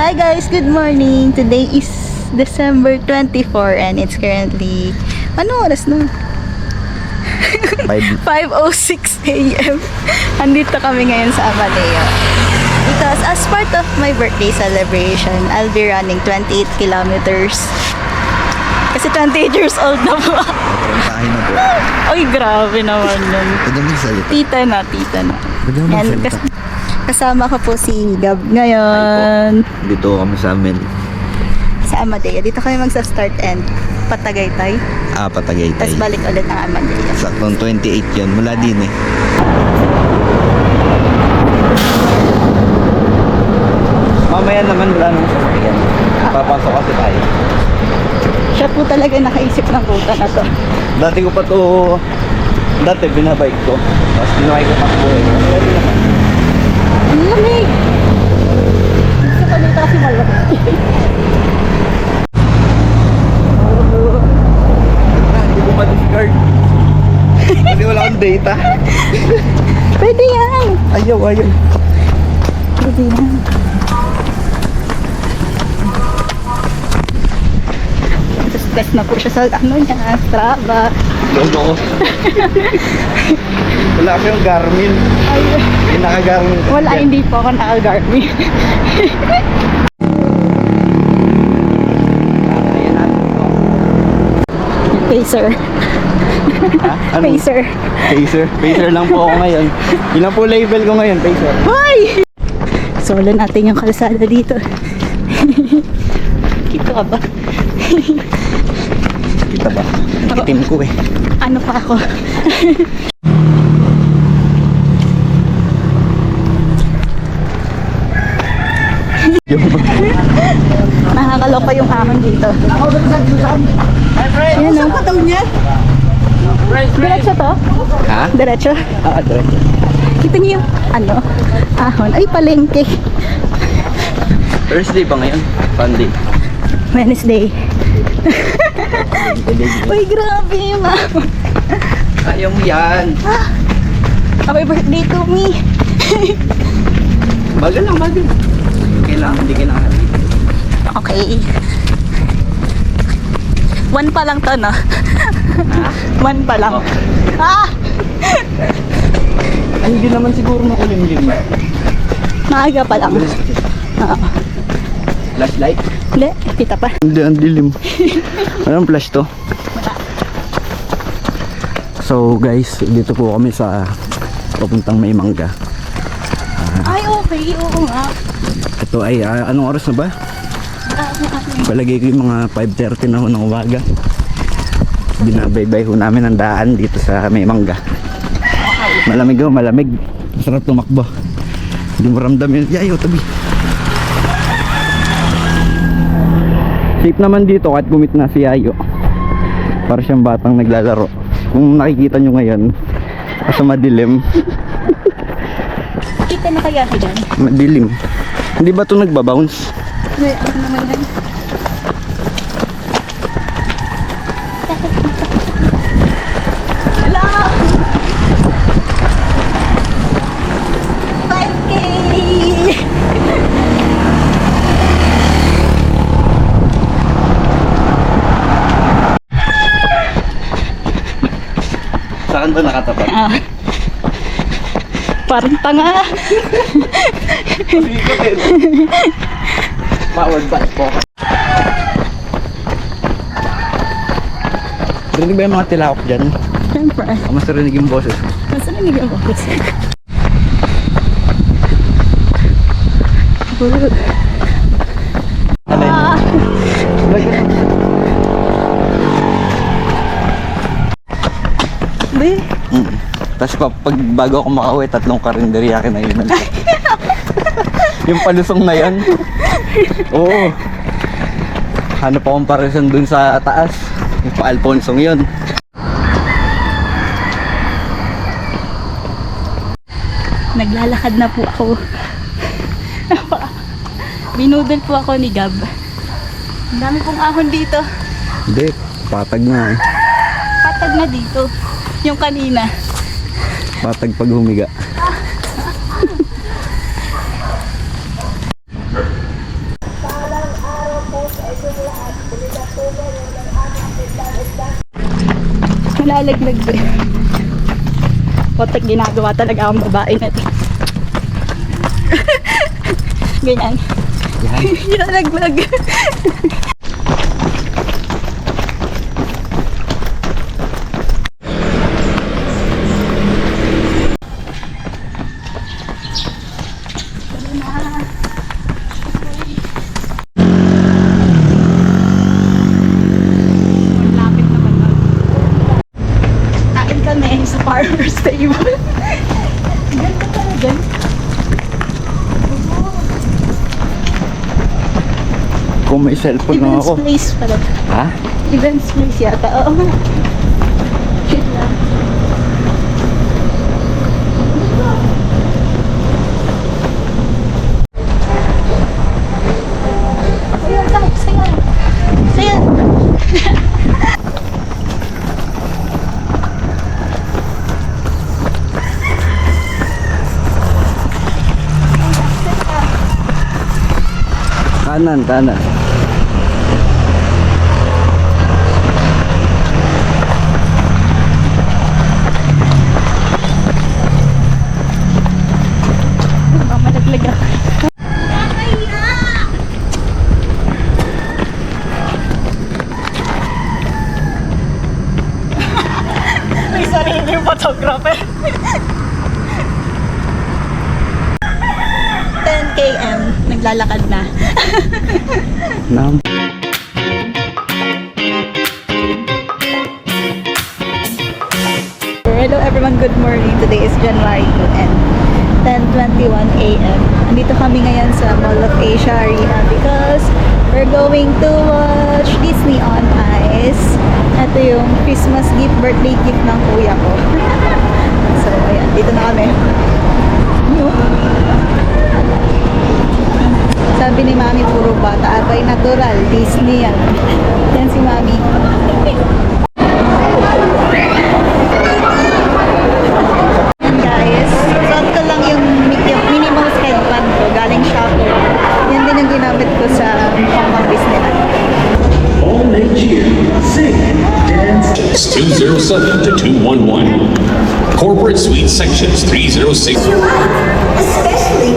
Hi guys, good morning. Today is December 24 and it's currently, ano oras na? 5:06 a.m. Andito kami ngayon sa Amadeo. Because as part of my birthday celebration, I'll be running 28 kilometers. Kasi 28 years old na po. Tayo na po. Oy, grabe naman nun. Pwede mo salita. Tita na. Pwede mo Yan, salita. kasama ko po si Gab ngayon. Dito kami sa amin. Sa Amadeo. Dito kami magsa-start and Patagaytay. Patagaytay. Tapos balik ulit ang Amadeo. Saktong 28 yun. Mula din eh. Mamaya naman wala nang sasakyan. Papasok kasi tayo. Siya po talaga nakaisip ng ruta na to. Dati ko pa to... Dati binabike ko. Tapos binabike ko takbo eh. Pwede naman. Ang lamig! Gusto ko dito kasi malamig. Hindi ko ma-discard. Kasi wala akong data. Pwede yan! Ayaw. Pwede yan. Test na po siya sa ano niya, Strava. Lolo ko. Wala ko yung Garmin. Ay, Yung naka-Garmin. wala, hindi po ako naka-Garmin. Ayan natin ito. Pacer. Ha? Ano? Pacer. Pacer lang po ako ngayon. Yun lang po label ko ngayon, Pacer. Hoy! Solo natin yung kalsada dito. Kita ka ba? Kita ba? Itim ko eh. Ano pa ako? Nakakaloka yung ahon dito. Yan o. Pataw niya? Diretso to? Ha? Diretso? Diretso. Kita niyo yung ano? Ahon. Ay, palengke. Thursday ba ngayon? Sunday. Wednesday. Uy, grabe yung ahon. Ayaw mo yan. Happy birthday to me. Bagal lang. Hindi kailangan. Okay. 1 pa lang to, no? 1 pa lang. Ah! Ay, hindi naman siguro makulimlim. Maaga pa lang. Oo. Flashlight? Hindi, kita pa. Hindi, ang dilim. Anong flash to? So guys, dito po kami sa papuntang Maymangga. Ay, okay. Oo nga. Ito ay, anong oras na ba? Palagay ko yung mga 5:30 na ho ng umaga. Binabaybay ho namin ang daan dito sa Maymangga. Malamig ho, malamig. Masarap tumakbo. Hindi mo ramdam yun. Yayo, tabi. Safe naman dito kahit gumit na si Yayo. Para siyang batang naglalaro. Kung nakikita nyo ngayon, kasi madilim. Kita na kaya ka dyan? Madilim. Hindi ba ito nagbabounce? May ano naman yan? Hello! 5K! Saan ba nakatapat? Parang tanga. Forward back po. Rinig ba yung mga tilawak dyan? Siyempre. Mas rinig yung boses. Mas narinig ang boses. Ah! Be? Tapos pag bago ako makauwi, 3 karinderya kinainan. Yung palusong na yan. Oo. Ano pa comparison dun sa taas? Yung pa Alfonsong yun. Naglalakad na po ako. Binudol po ako ni Gab. Ang dami pong ahon dito. Hindi, patag na eh. Patag na dito. Yung kanina. Patag pag humiga. Nilalaglag ko. Potek, ginagawa talaga ang babae na ito. Ganyan. Yan. Nilalaglag. Lapit naman nun. Kain kami sa farmer's table. Ganda talaga. Kung may cellphone na Events ako. place pala. Ha? Events place yata. Oo. Shit lang. Sayan lang, sayan. Sayan. Kanan, kanan. Baka malaglag ako. May sarili yung photographer. 10 km, naglalakad na. Nam. Hello everyone, good morning. Today is January 2 and 10:21 a.m. Andito kami ngayon sa Mall of Asia Arena because we're going to watch Disney on Ice. Ito yung Christmas gift, birthday gift ng kuya ko. So, ayan, dito na kami. Sabi ni Mami, puro bata. Abay, natural. Disney yan. Yan si Mami. Yan guys. Suot ko lang yung Minnie Mouse headband ko. Galing shopper. Yan din yung ginamit ko sa Hong Disneyland. All next year, sing, dance. 207 to 211. Corporate Suite Sections 306. Especially